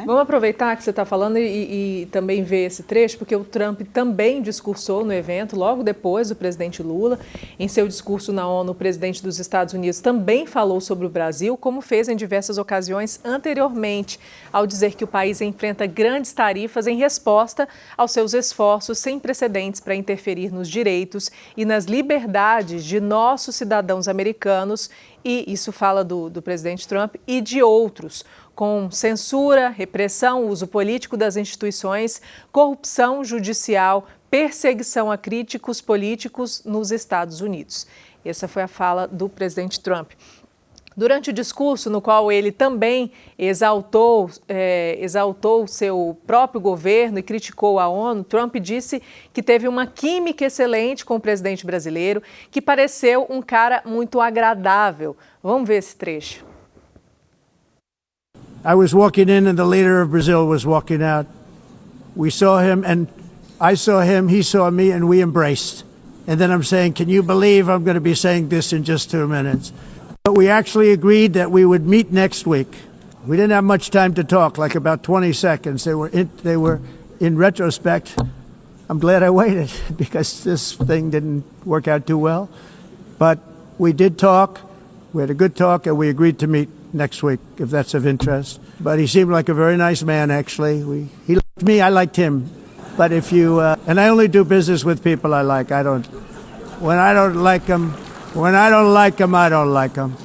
Vamos aproveitar que você está falando e também ver esse trecho, porque o Trump também discursou no evento, logo depois do presidente Lula. Em seu discurso na ONU, o presidente dos Estados Unidos também falou sobre o Brasil, como fez em diversas ocasiões anteriormente, ao dizer que o país enfrenta grandes tarifas em resposta aos seus esforços sem precedentes para interferir nos direitos e nas liberdades de nossos cidadãos americanos, e isso fala do presidente Trump e de outros, com censura, repressão, uso político das instituições, corrupção judicial, perseguição a críticos políticos nos Estados Unidos. Essa foi a fala do presidente Trump. Durante o discurso, no qual ele também exaltou seu próprio governo e criticou a ONU, Trump disse que teve uma química excelente com o presidente brasileiro, que pareceu um cara muito agradável. Vamos ver esse trecho. I was walking in and the leader of Brazil was walking out. We saw him and I saw him, he saw me, and we embraced. And then I'm saying, can you believe I'm going to be saying this in just 2 minutes? But we actually agreed that we would meet next week. We didn't have much time to talk, like about 20 seconds. They were in retrospect, I'm glad I waited because this thing didn't work out too well. But we did talk, we had a good talk, and we agreed to meet next week, if that's of interest. But he seemed like a very nice man, actually. He liked me, I liked him. But if you, and I only do business with people I like. When I don't like them, I don't like them.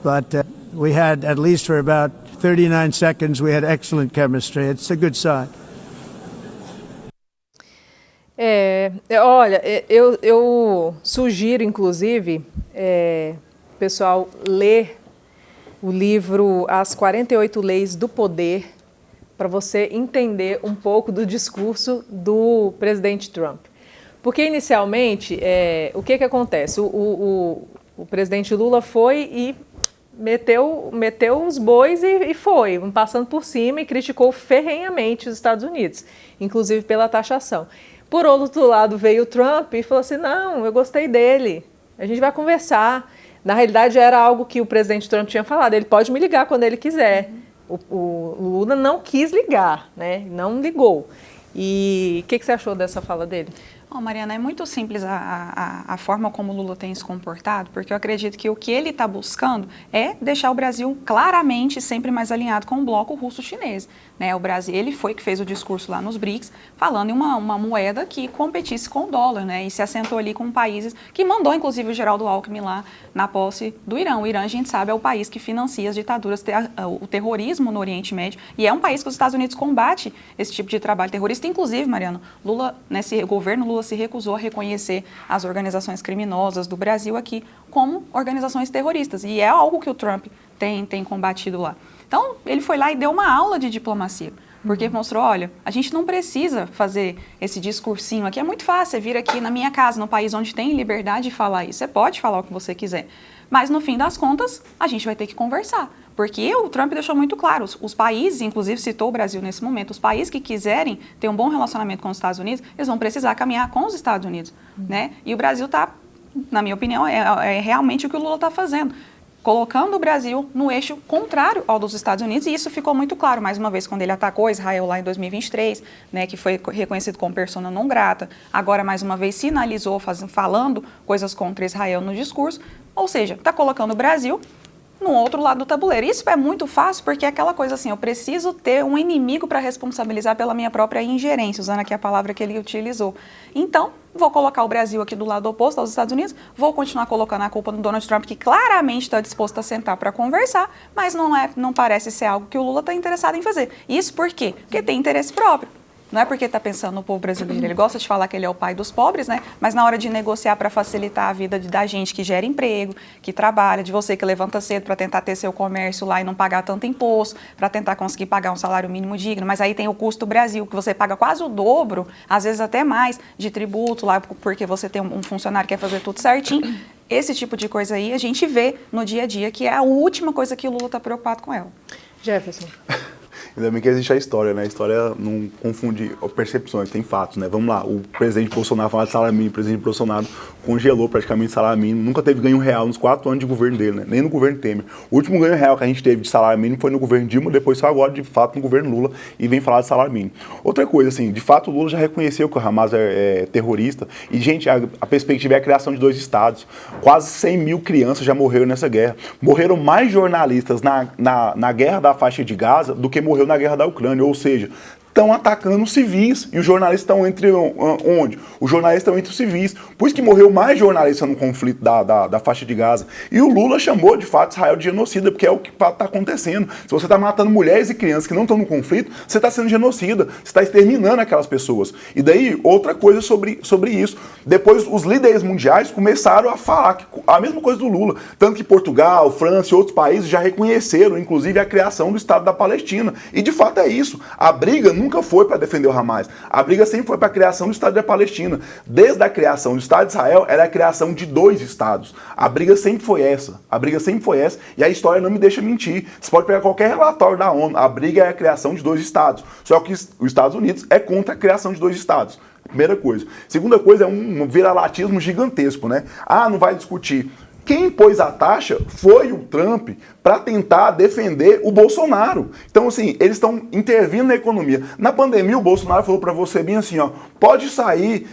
But we had, at least for about 39 seconds, we had excellent chemistry. It's a good sign. Olha, eu sugiro, inclusive, pessoal, ler o livro As 48 Leis do Poder, para você entender um pouco do discurso do presidente Trump. Porque, inicialmente, o que acontece? O presidente Lula foi e meteu os bois e foi, passando por cima, e criticou ferrenhamente os Estados Unidos, inclusive pela taxação. Por outro lado, veio o Trump e falou assim, não, eu gostei dele, a gente vai conversar. Na realidade, era algo que o presidente Trump tinha falado, ele pode me ligar quando ele quiser. O Lula não quis ligar, né? Não ligou. E o que você achou dessa fala dele? Mariana, é muito simples a forma como o Lula tem se comportado, porque eu acredito que o que ele está buscando é deixar o Brasil claramente sempre mais alinhado com o bloco russo-chinês. Né? O Brasil, ele foi que fez o discurso lá nos BRICS, falando em uma moeda que competisse com o dólar, né? E se assentou ali com países que mandou, inclusive, o Geraldo Alckmin lá na posse do Irã. O Irã, a gente sabe, é o país que financia as ditaduras, o terrorismo no Oriente Médio, e é um país que os Estados Unidos combate esse tipo de trabalho terrorista. Inclusive, Mariana, Lula, nesse governo Lula se recusou a reconhecer as organizações criminosas do Brasil aqui como organizações terroristas. E é algo que o Trump tem combatido lá. Então, ele foi lá e deu uma aula de diplomacia, porque mostrou, olha, a gente não precisa fazer esse discursinho aqui, é muito fácil, você vir aqui na minha casa, no país onde tem liberdade de falar isso, você pode falar o que você quiser, mas no fim das contas, a gente vai ter que conversar, porque o Trump deixou muito claro, os países, inclusive citou o Brasil nesse momento, os países que quiserem ter um bom relacionamento com os Estados Unidos, eles vão precisar caminhar com os Estados Unidos, né? E o Brasil está, na minha opinião, é realmente o que o Lula está fazendo, colocando o Brasil no eixo contrário ao dos Estados Unidos, e isso ficou muito claro, mais uma vez, quando ele atacou Israel lá em 2023, né, que foi reconhecido como persona não grata, agora, mais uma vez, sinalizou, falando coisas contra Israel no discurso, ou seja, está colocando o Brasil no outro lado do tabuleiro. Isso é muito fácil porque é aquela coisa assim, eu preciso ter um inimigo para responsabilizar pela minha própria ingerência, usando aqui a palavra que ele utilizou. Então, vou colocar o Brasil aqui do lado oposto aos Estados Unidos, vou continuar colocando a culpa no Donald Trump, que claramente está disposto a sentar para conversar, mas não parece ser algo que o Lula está interessado em fazer. Isso por quê? Porque tem interesse próprio. Não é porque está pensando no povo brasileiro, ele gosta de falar que ele é o pai dos pobres, né? Mas na hora de negociar para facilitar a vida da gente que gera emprego, que trabalha, de você que levanta cedo para tentar ter seu comércio lá e não pagar tanto imposto, para tentar conseguir pagar um salário mínimo digno, mas aí tem o custo Brasil, que você paga quase o dobro, às vezes até mais, de tributo lá, porque você tem um funcionário que quer fazer tudo certinho. Esse tipo de coisa aí a gente vê no dia a dia, que é a última coisa que o Lula está preocupado com ela. Jefferson. Ainda bem que existe a história, né? A história não confunde percepções, tem fatos, né? Vamos lá, o presidente Bolsonaro falava de salário mínimo, o presidente Bolsonaro congelou praticamente o salário mínimo, nunca teve ganho real nos 4 anos de governo dele, né? Nem no governo Temer. O último ganho real que a gente teve de salário mínimo foi no governo Dilma, depois só agora, de fato, no governo Lula, e vem falar de salário mínimo. Outra coisa, assim, de fato, o Lula já reconheceu que o Hamas é terrorista, e, gente, a perspectiva é a criação de 2 estados. Quase 100 mil crianças já morreram nessa guerra. Morreram mais jornalistas na guerra da faixa de Gaza do que morreu na guerra da Ucrânia, ou seja, estão atacando civis, e os jornalistas estão entre onde? Os jornalistas estão entre os civis, por isso que morreu mais jornalista no conflito da faixa de Gaza. E o Lula chamou, de fato, Israel de genocida, porque é o que está acontecendo. Se você está matando mulheres e crianças que não estão no conflito, você está sendo genocida, você está exterminando aquelas pessoas. E daí, outra coisa sobre isso. Depois, os líderes mundiais começaram a falar a mesma coisa do Lula, tanto que Portugal, França e outros países já reconheceram, inclusive, a criação do Estado da Palestina. E, de fato, é isso. A briga nunca foi para defender o Hamas. A briga sempre foi para a criação do Estado da Palestina. Desde a criação do Estado de Israel, era a criação de 2 estados. A briga sempre foi essa. A briga sempre foi essa. E a história não me deixa mentir. Você pode pegar qualquer relatório da ONU. A briga é a criação de 2 estados. Só que os Estados Unidos é contra a criação de 2 estados. Primeira coisa. Segunda coisa é um viralatismo gigantesco, né? Não vai discutir. Quem pôs a taxa foi o Trump para tentar defender o Bolsonaro. Então, assim, eles estão intervindo na economia. Na pandemia, o Bolsonaro falou para você bem assim, ó, pode sair,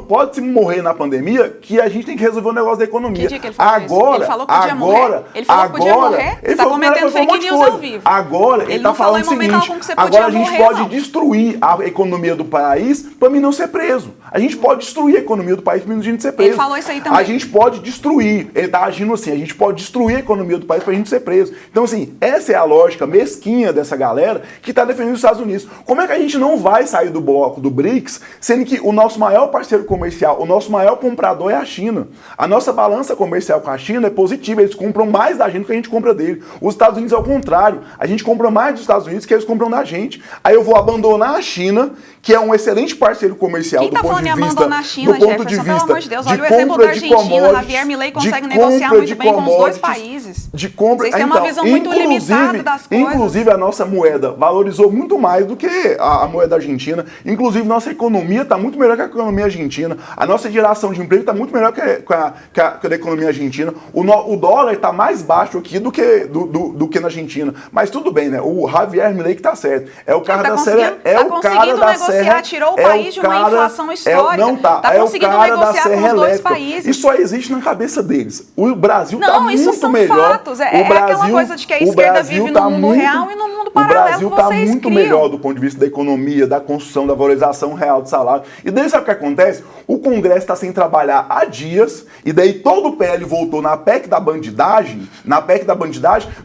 pode se morrer na pandemia, que a gente tem que resolver o negócio da economia. Que dia que ele falou agora, isso? Ele falou que podia morrer? Ele falou que podia morrer? Você está cometendo fake news ao vivo. Agora, ele está falando o seguinte, agora a gente pode destruir a economia do país para mim não ser preso. A gente pode destruir a economia do país para mim não ser preso. Ele falou isso aí também. A gente pode destruir, ele está agindo assim, a gente pode destruir a economia do país para a gente ser preso. Então, assim, essa é a lógica mesquinha dessa galera que está defendendo os Estados Unidos. Como é que a gente não vai sair do bloco do BRICS, sendo que o nosso maior parceiro comercial, o nosso maior comprador é a China? A nossa balança comercial com a China é positiva, eles compram mais da gente do que a gente compra dele. Os Estados Unidos é o contrário, a gente compra mais dos Estados Unidos que eles compram da gente. Aí eu vou abandonar a China, que é um excelente parceiro comercial Quem do ponto de vista... abandonar a China, do ponto Jefferson, de pelo vista amor de Deus, olha o exemplo da Argentina, Javier Milei consegue negociar muito bem com os 2 países. De compra, Vocês têm uma visão muito limitada das coisas. Inclusive, a nossa moeda valorizou muito mais do que a moeda argentina. Inclusive, nossa economia está muito melhor que a economia argentina. A nossa geração de emprego está muito melhor que a da economia argentina. O dólar está mais baixo aqui do que na Argentina. Mas tudo bem, né? O Javier Milei que está certo. É o cara da Serra. É o cara da Serra. Tirou o país de uma inflação histórica. Não tá. Tá conseguindo negociar com os 2 países. Isso só existe na cabeça deles. O Brasil está muito melhor. Não, isso são fatos. É aquela coisa de que a esquerda vive no mundo real e no mundo paralelo. O Brasil está muito melhor do ponto de vista da economia, da construção, da valorização real do salário. E daí sabe o que acontece? O Congresso está sem trabalhar há dias, e daí todo o PL voltou na PEC da bandidagem,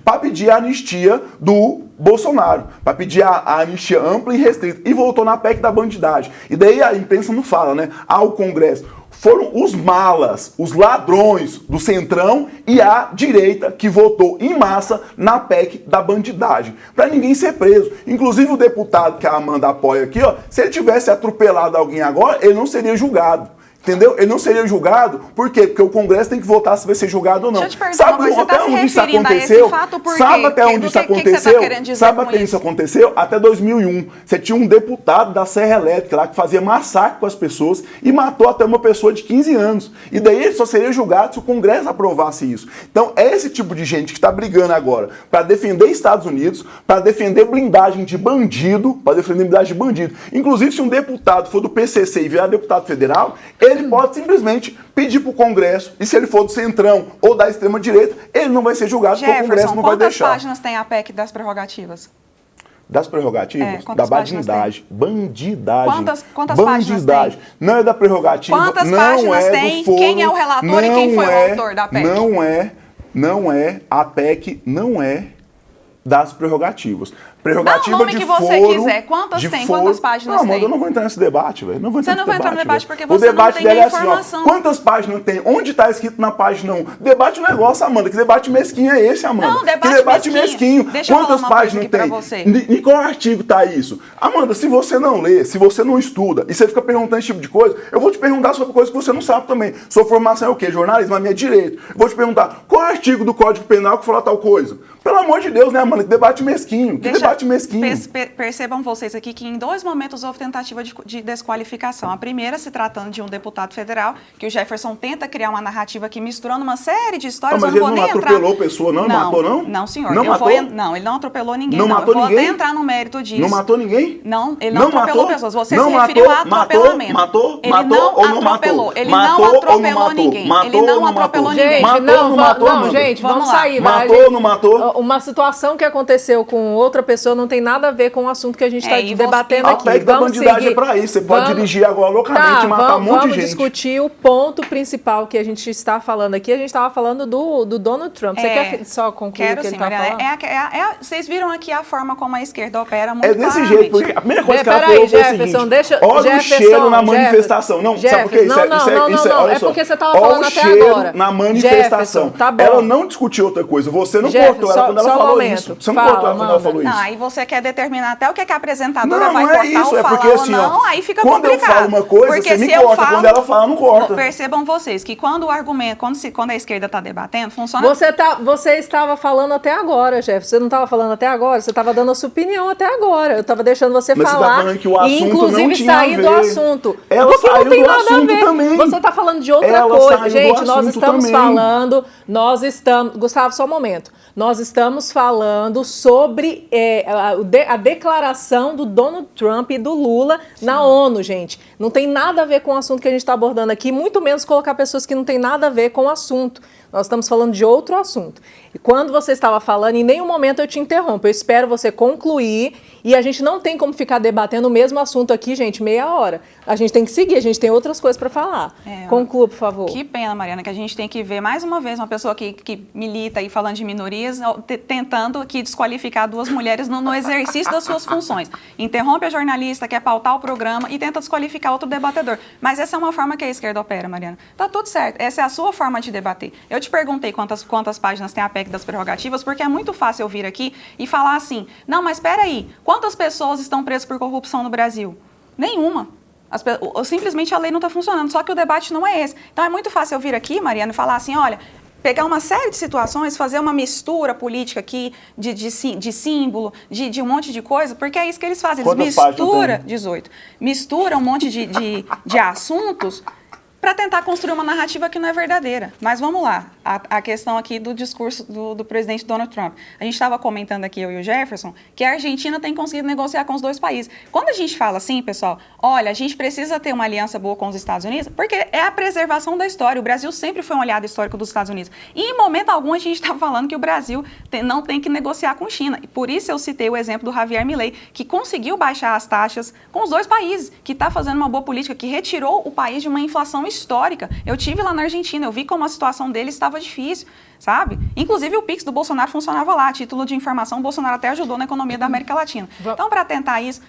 para pedir a anistia do Bolsonaro, para pedir a anistia ampla e restrita, e voltou na PEC da bandidagem. E daí a imprensa não fala, né? O Congresso foram os malas, os ladrões do Centrão e a direita que votou em massa na PEC da bandidagem, para ninguém ser preso. Inclusive o deputado que a Amanda apoia aqui, ó, se ele tivesse atropelado alguém agora, ele não seria julgado. Entendeu? Ele não seria julgado, por quê? Porque o Congresso tem que votar se vai ser julgado ou não. Deixa eu te perguntar, sabe você até onde isso aconteceu? Sabe até onde isso aconteceu? Sabe até isso aconteceu? Até 2001. Você tinha um deputado da Serra Elétrica lá que fazia massacre com as pessoas e matou até uma pessoa de 15 anos. E daí ele só seria julgado se o Congresso aprovasse isso. Então é esse tipo de gente que está brigando agora para defender Estados Unidos, para defender blindagem de bandido, Inclusive, se um deputado for do PCC e virar deputado federal, ele pode simplesmente pedir para o Congresso, e se ele for do Centrão ou da extrema-direita, ele não vai ser julgado, porque o Congresso não vai deixar. Quantas páginas tem a PEC das prerrogativas? Das prerrogativas? Da bandidagem. Bandidagem. Quantas páginas tem? Não é da prerrogativa, quantas não páginas é tem? do foro, Quem é o relator e quem foi o autor da PEC? A PEC não é das prerrogativas. Prerrogativa dá o nome de que você foro, quiser. Quantas tem? Foro. Quantas páginas não, tem? Amanda, eu não vou entrar nesse debate, velho. Você não vai entrar no debate porque o você não debate tem dele a é assim, informação. ó, quantas páginas tem? Onde está escrito na página 1? Debate o negócio, Amanda. Que debate mesquinho é esse, Amanda? Não, debate que debate mesquinho. Deixa Quantas eu falar uma páginas coisa tem? aqui pra você. Em qual artigo está isso? Amanda, se você não lê, se você não estuda, e você fica perguntando esse tipo de coisa, eu vou te perguntar sobre coisas que você não sabe também. Sua formação é o quê? Jornalismo? A minha é direito. Eu vou te perguntar, qual artigo do Código Penal que fala tal coisa? Pelo amor de Deus, né, Amanda? Que debate mesquinho. Que debate debate mesquinho. Percebam vocês aqui que em 2 momentos houve tentativa de desqualificação. A primeira, se tratando de um deputado federal, que o Jefferson tenta criar uma narrativa aqui misturando uma série de histórias. Mas ele não atropelou pessoa, não? Matou, não? Não, senhor. Não matou? Não, ele não atropelou ninguém. Não matou ninguém? Eu vou até entrar no mérito disso. Não matou ninguém? Não, ele não atropelou pessoas. Você se referiu a atropelamento. Ele não atropelou. Ele não atropelou ninguém. Ele não atropelou ninguém. Gente, vamos sair. Matou ou não matou? Uma situação que aconteceu com outra pessoa não tem nada a ver com o assunto que a gente está debatendo aqui. A PEC da bandidagem é pra isso. Você pode dirigir agora loucamente e matar um monte de gente. Vamos discutir o ponto principal que a gente está falando aqui. A gente estava falando do Donald Trump. Você quer só concluir o que ele está falando? Vocês viram aqui a forma como a esquerda opera muito claramente. É desse jeito, porque a primeira coisa que ela falou foi o seguinte, olha o cheiro na manifestação. Não, sabe por quê? Não, é porque você estava falando até agora. Na manifestação. Tá bom. Ela não discutiu outra coisa. Você não cortou ela quando ela falou isso. Você não cortou ela quando ela falou isso. Aí você quer determinar até o que a apresentadora vai cortar ou falar ou não, aí fica complicado. Quando eu falo uma coisa, você me corta. Quando ela fala, não corta. Percebam vocês que quando o argumento, quando a esquerda está debatendo, funciona... Você estava falando até agora, Jeff. Você não estava falando até agora? Você estava dando a sua opinião até agora. Eu estava deixando você falar. Você tá falando que o assunto e, inclusive, não tinha sair a ver. do assunto. Ela porque saiu não tem do nada assunto a ver. também. Você está falando de outra coisa. Gente, nós estamos falando... Gustavo, só um momento. Nós estamos falando sobre a declaração do Donald Trump e do Lula na ONU, gente. Não tem nada a ver com o assunto que a gente está abordando aqui, muito menos colocar pessoas que não têm nada a ver com o assunto. Nós estamos falando de outro assunto. E quando você estava falando, em nenhum momento eu te interrompo. Eu espero você concluir e a gente não tem como ficar debatendo o mesmo assunto aqui, gente, meia hora. A gente tem que seguir, a gente tem outras coisas para falar. Conclua, por favor. Que pena, Mariana, que a gente tem que ver mais uma vez uma pessoa que milita aí falando de minorias, tentando aqui desqualificar 2 mulheres no exercício das suas funções. Interrompe a jornalista, quer pautar o programa e tenta desqualificar outro debatedor. Mas essa é uma forma que a esquerda opera, Mariana. Tá tudo certo. Essa é a sua forma de debater. Eu te perguntei quantas páginas tem a PEC das prerrogativas, porque é muito fácil eu vir aqui e falar assim, não, mas espera aí, quantas pessoas estão presas por corrupção no Brasil? Nenhuma. Simplesmente a lei não está funcionando, só que o debate não é esse. Então é muito fácil eu vir aqui, Mariana, e falar assim, olha, pegar uma série de situações, fazer uma mistura política aqui de símbolo, de um monte de coisa, porque é isso que eles fazem. Eles misturam, 18, misturam um monte de assuntos para tentar construir uma narrativa que não é verdadeira. Mas vamos lá, a questão aqui do discurso do presidente Donald Trump. A gente estava comentando aqui, eu e o Jefferson, que a Argentina tem conseguido negociar com os 2 países. Quando a gente fala assim, pessoal, olha, a gente precisa ter uma aliança boa com os Estados Unidos, porque é a preservação da história. O Brasil sempre foi um aliado histórico dos Estados Unidos. E em momento algum a gente está falando que o Brasil não tem que negociar com a China. E por isso eu citei o exemplo do Javier Milei, que conseguiu baixar as taxas com os 2 países, que está fazendo uma boa política, que retirou o país de uma inflação histórica. Eu tive lá na Argentina, eu vi como a situação deles estava difícil, sabe? Inclusive o Pix do Bolsonaro funcionava lá, a título de informação, o Bolsonaro até ajudou na economia da América Latina. Então, para tentar isso,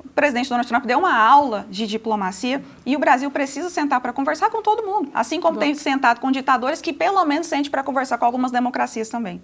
o presidente Donald Trump deu uma aula de diplomacia e o Brasil precisa sentar para conversar com todo mundo, assim como tem sentado com ditadores que pelo menos sente para conversar com algumas democracias também.